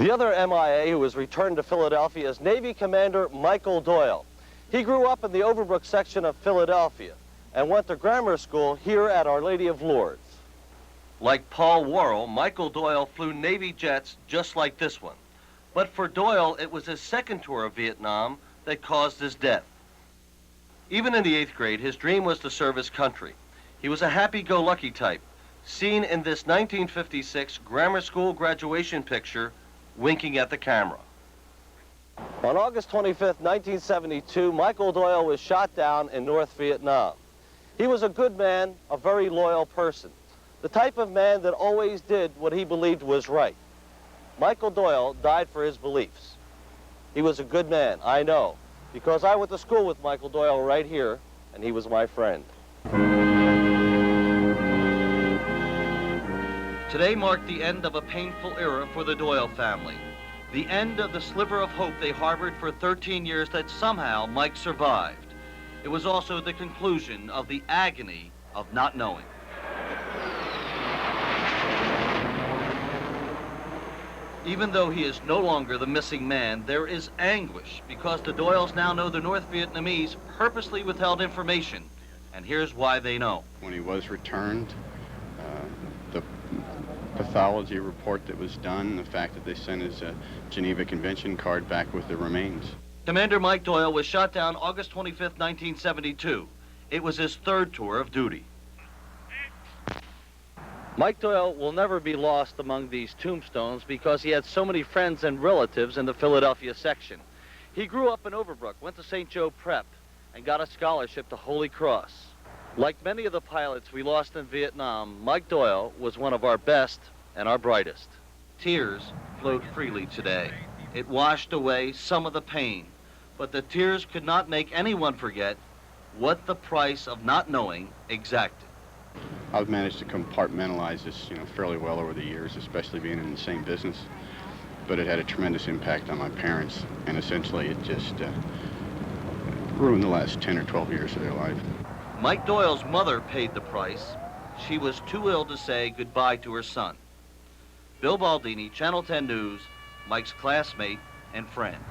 The other MIA who was returned to Philadelphia is Navy Commander Michael Doyle. He grew up in the Overbrook section of Philadelphia and went to grammar school here at Our Lady of Lourdes. Like Paul Worrell, Michael Doyle flew Navy jets just like this one. But for Doyle, it was his second tour of Vietnam that caused his death. Even in the 8th grade, his dream was to serve his country. He was a happy-go-lucky type, seen in this 1956 grammar school graduation picture, winking at the camera. On August 25th, 1972, Michael Doyle was shot down in North Vietnam. He was a good man, a very loyal person, the type of man that always did what he believed was right. Michael Doyle died for his beliefs. He was a good man, I know, because I went to school with Michael Doyle right here, and he was my friend. Today marked the end of a painful era for the Doyle family. The end of the sliver of hope they harbored for 13 years that somehow Mike survived. It was also the conclusion of the agony of not knowing. Even though he is no longer the missing man, there is anguish because the Doyles now know the North Vietnamese purposely withheld information. And here's why they know. When he was returned, the pathology report that was done, the fact that they sent his Geneva Convention card back with the remains. Commander Mike Doyle was shot down August 25th, 1972. It was his third tour of duty. Mike Doyle will never be lost among these tombstones because he had so many friends and relatives in the Philadelphia section. He grew up in Overbrook, went to St. Joe Prep, and got a scholarship to Holy Cross. Like many of the pilots we lost in Vietnam, Mike Doyle was one of our best and our brightest. Tears flowed freely today. It washed away some of the pain, but the tears could not make anyone forget what the price of not knowing exacted. I've managed to compartmentalize this, fairly well over the years, especially being in the same business. But it had a tremendous impact on my parents, and essentially it just ruined the last 10 or 12 years of their life. Mike Doyle's mother paid the price. She was too ill to say goodbye to her son. Bill Baldini, Channel 10 News, Mike's classmate and friend.